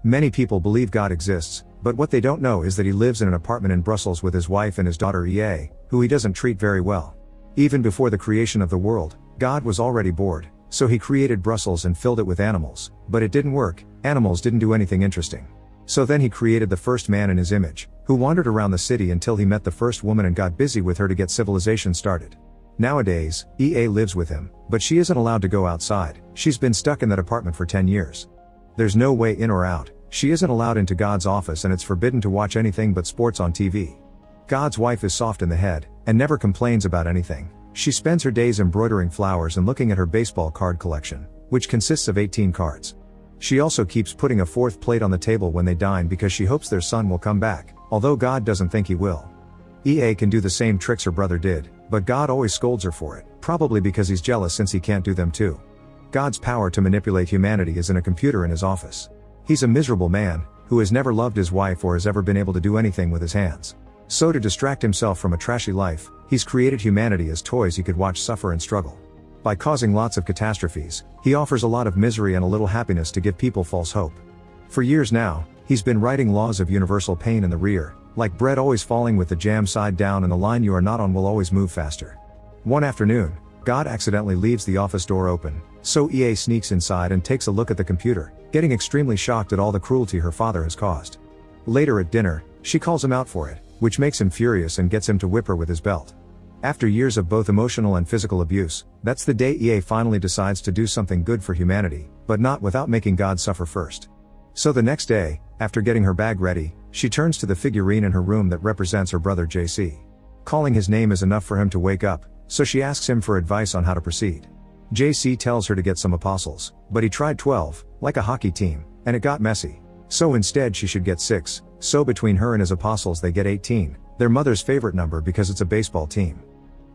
Many people believe God exists, but what they don't know is that he lives in an apartment in Brussels with his wife and his daughter EA, who he doesn't treat very well. Even before the creation of the world, God was already bored, so he created Brussels and filled it with animals, but it didn't work. Animals didn't do anything interesting. So then he created the first man in his image, who wandered around the city until he met the first woman and got busy with her to get civilization started. Nowadays, EA lives with him, but she isn't allowed to go outside. She's been stuck in that apartment for 10 years. There's no way in or out. She isn't allowed into God's office and it's forbidden to watch anything but sports on TV. God's wife is soft in the head, and never complains about anything. She spends her days embroidering flowers and looking at her baseball card collection, which consists of 18 cards. She also keeps putting a fourth plate on the table when they dine because she hopes their son will come back, although God doesn't think he will. EA can do the same tricks her brother did, but God always scolds her for it, probably because he's jealous since he can't do them too. God's power to manipulate humanity is in a computer in his office. He's a miserable man, who has never loved his wife or has ever been able to do anything with his hands. So to distract himself from a trashy life, he's created humanity as toys he could watch suffer and struggle. By causing lots of catastrophes, he offers a lot of misery and a little happiness to give people false hope. For years now, he's been writing laws of universal pain in the rear, like bread always falling with the jam side down and the line you are not on will always move faster. One afternoon, God accidentally leaves the office door open, so EA sneaks inside and takes a look at the computer, getting extremely shocked at all the cruelty her father has caused. Later at dinner, she calls him out for it, which makes him furious and gets him to whip her with his belt. After years of both emotional and physical abuse, that's the day EA finally decides to do something good for humanity, but not without making God suffer first. So the next day, after getting her bag ready, she turns to the figurine in her room that represents her brother JC. Calling his name is enough for him to wake up, so she asks him for advice on how to proceed. JC tells her to get some apostles, but he tried 12, like a hockey team, and it got messy. So instead she should get 6, so between her and his apostles they get 18, their mother's favorite number because it's a baseball team.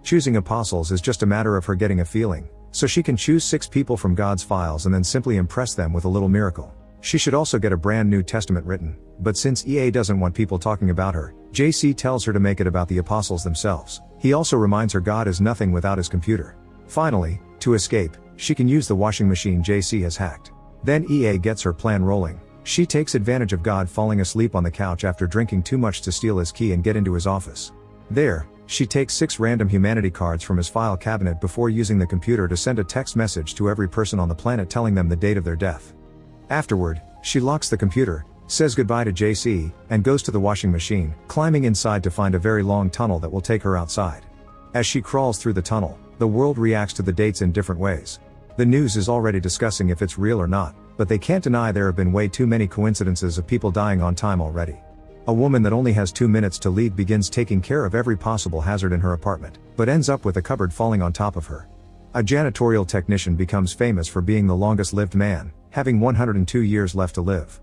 Choosing apostles is just a matter of her getting a feeling, so she can choose 6 people from God's files and then simply impress them with a little miracle. She should also get a brand new testament written, but since EA doesn't want people talking about her, JC tells her to make it about the apostles themselves. He also reminds her God is nothing without his computer. Finally, to escape, she can use the washing machine JC has hacked. Then EA gets her plan rolling. She takes advantage of God falling asleep on the couch after drinking too much to steal his key and get into his office. There, she takes 6 random humanity cards from his file cabinet before using the computer to send a text message to every person on the planet telling them the date of their death. Afterward, she locks the computer, says goodbye to JC, and goes to the washing machine, climbing inside to find a very long tunnel that will take her outside. As she crawls through the tunnel, the world reacts to the dates in different ways. The news is already discussing if it's real or not, but they can't deny there have been way too many coincidences of people dying on time already. A woman that only has 2 minutes to leave begins taking care of every possible hazard in her apartment, but ends up with a cupboard falling on top of her. A janitorial technician becomes famous for being the longest lived man, having 102 years left to live.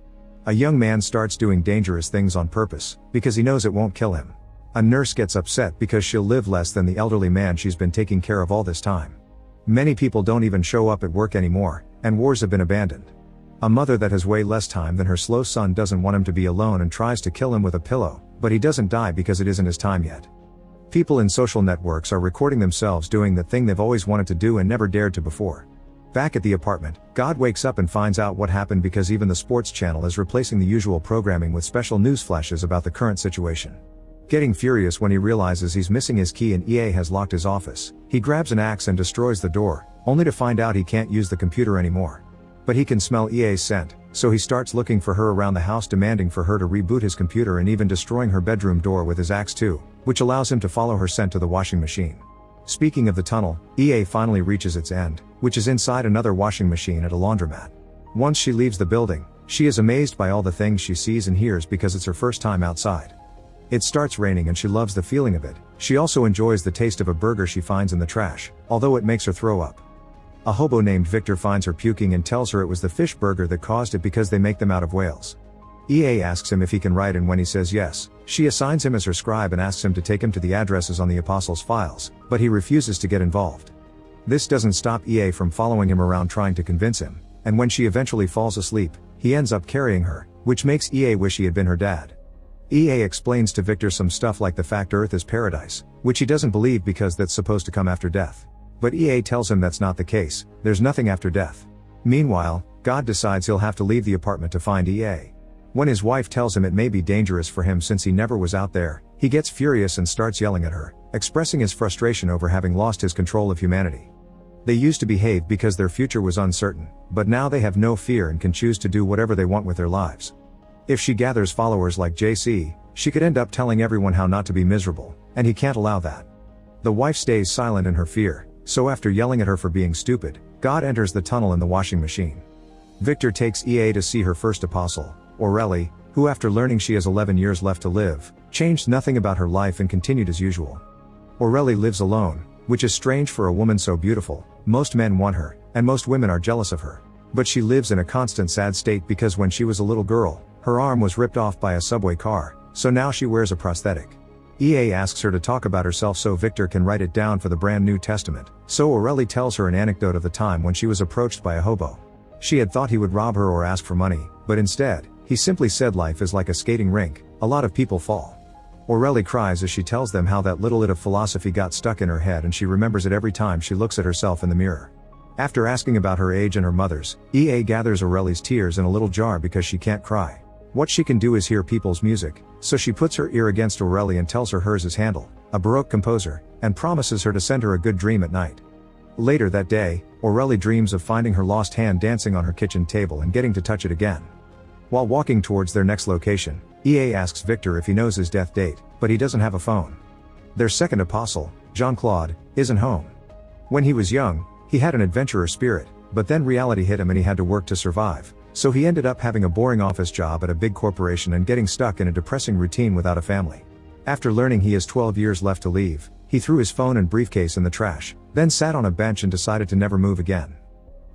A young man starts doing dangerous things on purpose, because he knows it won't kill him. A nurse gets upset because she'll live less than the elderly man she's been taking care of all this time. Many people don't even show up at work anymore, and wars have been abandoned. A mother that has way less time than her slow son doesn't want him to be alone and tries to kill him with a pillow, but he doesn't die because it isn't his time yet. People in social networks are recording themselves doing the thing they've always wanted to do and never dared to before. Back at the apartment, God wakes up and finds out what happened because even the sports channel is replacing the usual programming with special news flashes about the current situation. Getting furious when he realizes he's missing his key and EA has locked his office, he grabs an axe and destroys the door, only to find out he can't use the computer anymore. But he can smell EA's scent, so he starts looking for her around the house, demanding for her to reboot his computer and even destroying her bedroom door with his axe too, which allows him to follow her scent to the washing machine. Speaking of the tunnel, EA finally reaches its end, which is inside another washing machine at a laundromat. Once she leaves the building, she is amazed by all the things she sees and hears because it's her first time outside. It starts raining and she loves the feeling of it. She also enjoys the taste of a burger she finds in the trash, although it makes her throw up. A hobo named Victor finds her puking and tells her it was the fish burger that caused it because they make them out of whales. EA asks him if he can write, and when he says yes, she assigns him as her scribe and asks him to take him to the addresses on the apostles' files, but he refuses to get involved. This doesn't stop EA from following him around trying to convince him, and when she eventually falls asleep, he ends up carrying her, which makes EA wish he had been her dad. EA explains to Victor some stuff like the fact Earth is paradise, which he doesn't believe because that's supposed to come after death. But EA tells him that's not the case, there's nothing after death. Meanwhile, God decides he'll have to leave the apartment to find EA. When his wife tells him it may be dangerous for him since he never was out there, he gets furious and starts yelling at her, expressing his frustration over having lost his control of humanity. They used to behave because their future was uncertain, but now they have no fear and can choose to do whatever they want with their lives. If she gathers followers like JC, she could end up telling everyone how not to be miserable, and he can't allow that. The wife stays silent in her fear, so after yelling at her for being stupid, God enters the tunnel in the washing machine. Victor takes EA to see her first apostle, Aurelie, who after learning she has 11 years left to live, changed nothing about her life and continued as usual. Aurelie lives alone, which is strange for a woman so beautiful. Most men want her, and most women are jealous of her. But she lives in a constant sad state because when she was a little girl, her arm was ripped off by a subway car, so now she wears a prosthetic. EA asks her to talk about herself so Victor can write it down for the brand new testament, so Aurelie tells her an anecdote of the time when she was approached by a hobo. She had thought he would rob her or ask for money, but instead, he simply said life is like a skating rink, a lot of people fall. Aurelie cries as she tells them how that little bit of philosophy got stuck in her head and she remembers it every time she looks at herself in the mirror. After asking about her age and her mother's, EA gathers Aurelie's tears in a little jar because she can't cry. What she can do is hear people's music, so she puts her ear against Aurelie and tells her hers is Handel, a Baroque composer, and promises her to send her a good dream at night. Later that day, Aurelie dreams of finding her lost hand dancing on her kitchen table and getting to touch it again. While walking towards their next location, EA asks Victor if he knows his death date, but he doesn't have a phone. Their second apostle, Jean-Claude, isn't home. When he was young, he had an adventurer spirit, but then reality hit him and he had to work to survive, so he ended up having a boring office job at a big corporation and getting stuck in a depressing routine without a family. After learning he has 12 years left to leave, he threw his phone and briefcase in the trash, then sat on a bench and decided to never move again.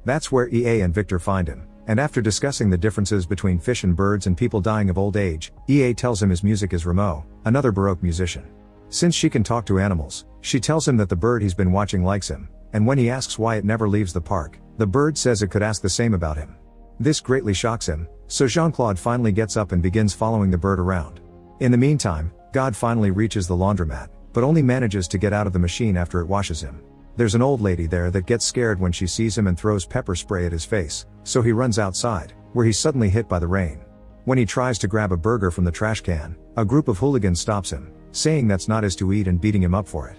That's where EA and Victor find him, and after discussing the differences between fish and birds and people dying of old age, EA tells him his music is Rameau, another Baroque musician. Since she can talk to animals, she tells him that the bird he's been watching likes him, and when he asks why it never leaves the park, the bird says it could ask the same about him. This greatly shocks him, so Jean-Claude finally gets up and begins following the bird around. In the meantime, God finally reaches the laundromat, but only manages to get out of the machine after it washes him. There's an old lady there that gets scared when she sees him and throws pepper spray at his face, so he runs outside, where he's suddenly hit by the rain. When he tries to grab a burger from the trash can, a group of hooligans stops him, saying that's not his to eat and beating him up for it.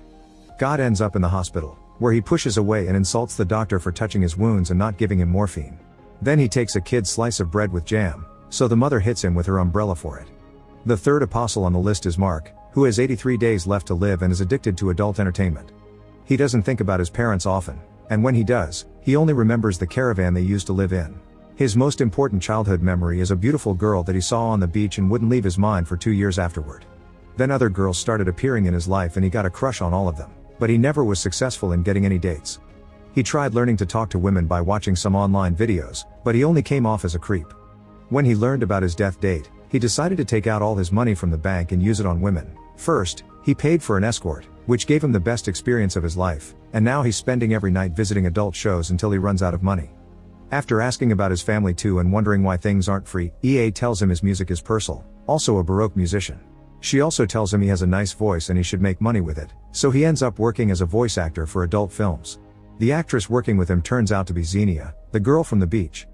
God ends up in the hospital, where he pushes away and insults the doctor for touching his wounds and not giving him morphine. Then he takes a kid's slice of bread with jam, so the mother hits him with her umbrella for it. The third apostle on the list is Mark, who has 83 days left to live and is addicted to adult entertainment. He doesn't think about his parents often, and when he does, he only remembers the caravan they used to live in. His most important childhood memory is a beautiful girl that he saw on the beach and wouldn't leave his mind for 2 years afterward. Then other girls started appearing in his life and he got a crush on all of them, but he never was successful in getting any dates. He tried learning to talk to women by watching some online videos, but he only came off as a creep. When he learned about his death date, he decided to take out all his money from the bank and use it on women. First, he paid for an escort, which gave him the best experience of his life, and now he's spending every night visiting adult shows until he runs out of money. After asking about his family too and wondering why things aren't free, EA tells him his music is Purcell, also a Baroque musician. She also tells him he has a nice voice and he should make money with it, so he ends up working as a voice actor for adult films. The actress working with him turns out to be Xenia, the girl from the beach.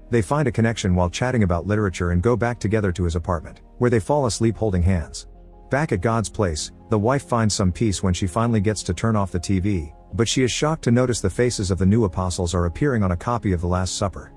They find a connection while chatting about literature and go back together to his apartment, where they fall asleep holding hands. Back at God's place, the wife finds some peace when she finally gets to turn off the TV, but she is shocked to notice the faces of the new apostles are appearing on a copy of the Last Supper.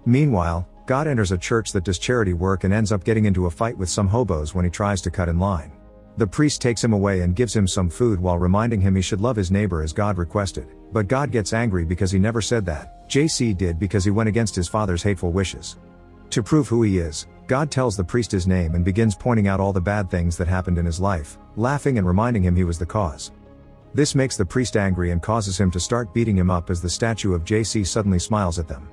Meanwhile, God enters a church that does charity work and ends up getting into a fight with some hobos when he tries to cut in line. The priest takes him away and gives him some food while reminding him he should love his neighbor as God requested, but God gets angry because he never said that. JC did because he went against his father's hateful wishes. To prove who he is, God tells the priest his name and begins pointing out all the bad things that happened in his life, laughing and reminding him he was the cause. This makes the priest angry and causes him to start beating him up as the statue of JC suddenly smiles at them.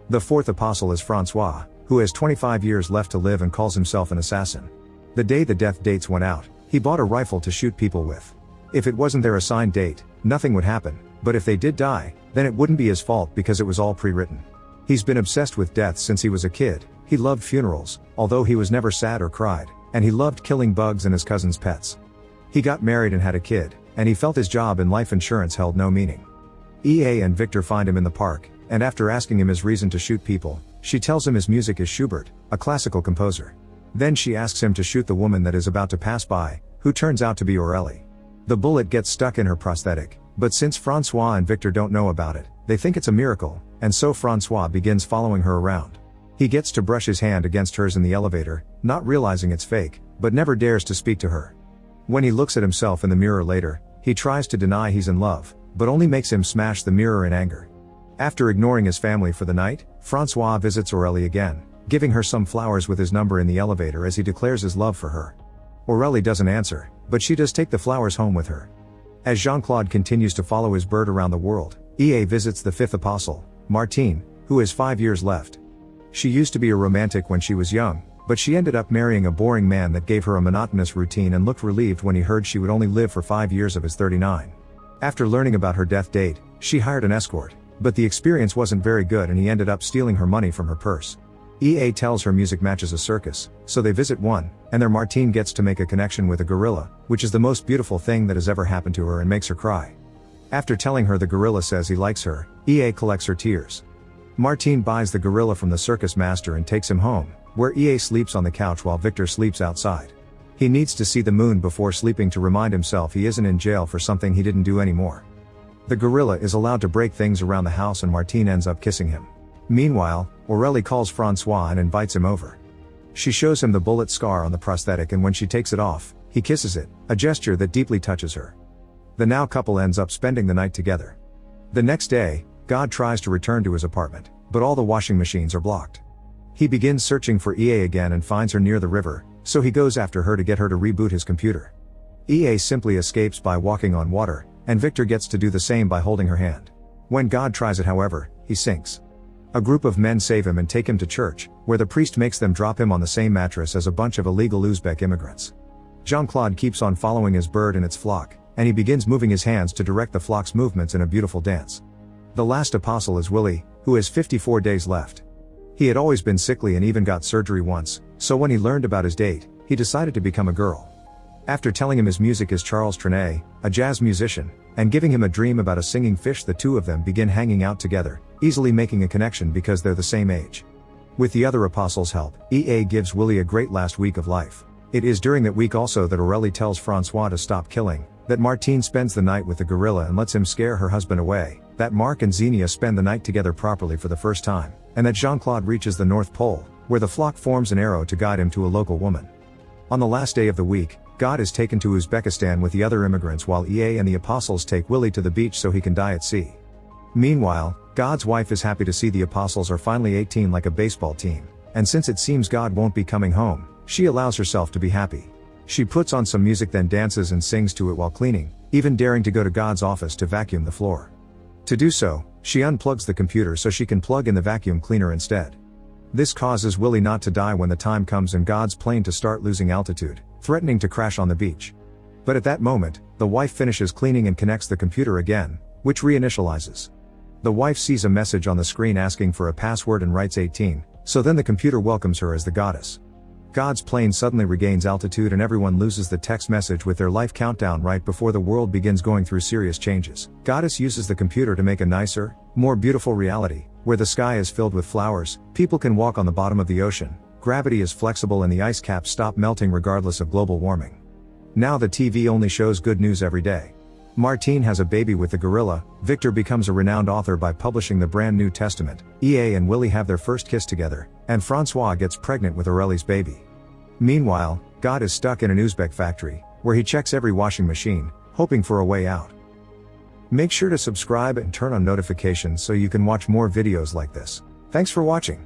The fourth apostle is Francois, who has 25 years left to live and calls himself an assassin. The day the death dates went out, he bought a rifle to shoot people with. If it wasn't their assigned date, nothing would happen, but if they did die, then it wouldn't be his fault because it was all pre-written. He's been obsessed with death since he was a kid. He loved funerals, although he was never sad or cried, and he loved killing bugs and his cousin's pets. He got married and had a kid, and he felt his job in life insurance held no meaning. EA and Victor find him in the park, and after asking him his reason to shoot people, She tells him his music is Schubert, a classical composer. Then she asks him to shoot the woman that is about to pass by, who turns out to be Aurélie. The bullet gets stuck in her prosthetic, but since Francois and Victor don't know about it, they think it's a miracle, and so Francois begins following her around. He gets to brush his hand against hers in the elevator, not realizing it's fake, but never dares to speak to her. When he looks at himself in the mirror later, he tries to deny he's in love, but only makes him smash the mirror in anger. After ignoring his family for the night, Francois visits Aurélie again, giving her some flowers with his number in the elevator as he declares his love for her. Aurélie doesn't answer, but she does take the flowers home with her. As Jean-Claude continues to follow his bird around the world, EA visits the fifth apostle, Martine, who has 5 years left. She used to be a romantic when she was young, but she ended up marrying a boring man that gave her a monotonous routine and looked relieved when he heard she would only live for 5 years of his 39. After learning about her death date, she hired an escort, but the experience wasn't very good and he ended up stealing her money from her purse. EA tells her music matches a circus, so they visit one, and there Martine gets to make a connection with a gorilla, which is the most beautiful thing that has ever happened to her and makes her cry. After telling her the gorilla says he likes her, EA collects her tears. Martine buys the gorilla from the circus master and takes him home, where EA sleeps on the couch while Victor sleeps outside. He needs to see the moon before sleeping to remind himself he isn't in jail for something he didn't do anymore. The gorilla is allowed to break things around the house and Martine ends up kissing him. Meanwhile, Aurélie calls Francois and invites him over. She shows him the bullet scar on the prosthetic and when she takes it off, he kisses it, a gesture that deeply touches her. The now couple ends up spending the night together. The next day, God tries to return to his apartment, but all the washing machines are blocked. He begins searching for EA again and finds her near the river, so he goes after her to get her to reboot his computer. EA simply escapes by walking on water, and Victor gets to do the same by holding her hand. When God tries it however, he sinks. A group of men save him and take him to church, where the priest makes them drop him on the same mattress as a bunch of illegal Uzbek immigrants. Jean-Claude keeps on following his bird and its flock, and he begins moving his hands to direct the flock's movements in a beautiful dance. The last apostle is Willie, who has 54 days left. He had always been sickly and even got surgery once, so when he learned about his date, he decided to become a girl. After telling him his music is Charles Trenet, a jazz musician, and giving him a dream about a singing fish, the two of them begin hanging out together, easily making a connection because they're the same age. With the other apostles' help, EA gives Willie a great last week of life. It is during that week also that Aurélie tells Francois to stop killing, that Martine spends the night with the gorilla and lets him scare her husband away, that Marc and Xenia spend the night together properly for the first time, and that Jean-Claude reaches the North Pole, where the flock forms an arrow to guide him to a local woman. On the last day of the week, God is taken to Uzbekistan with the other immigrants while EA and the apostles take Willie to the beach so he can die at sea. Meanwhile, God's wife is happy to see the apostles are finally 18 like a baseball team, and since it seems God won't be coming home, she allows herself to be happy. She puts on some music then dances and sings to it while cleaning, even daring to go to God's office to vacuum the floor. To do so, she unplugs the computer so she can plug in the vacuum cleaner instead. This causes Willie not to die when the time comes and God's plane to start losing altitude, threatening to crash on the beach. But at that moment, the wife finishes cleaning and connects the computer again, which reinitializes. The wife sees a message on the screen asking for a password and writes 18, so then the computer welcomes her as the goddess. God's plane suddenly regains altitude and everyone loses the text message with their life countdown right before the world begins going through serious changes. Goddess uses the computer to make a nicer, more beautiful reality, where the sky is filled with flowers, people can walk on the bottom of the ocean, gravity is flexible and the ice caps stop melting regardless of global warming. Now the TV only shows good news every day. Martine has a baby with the gorilla, Victor becomes a renowned author by publishing the brand New Testament, EA and Willie have their first kiss together, and Francois gets pregnant with Aurélie's baby. Meanwhile, God is stuck in an Uzbek factory, where he checks every washing machine, hoping for a way out. Make sure to subscribe and turn on notifications so you can watch more videos like this. Thanks for watching.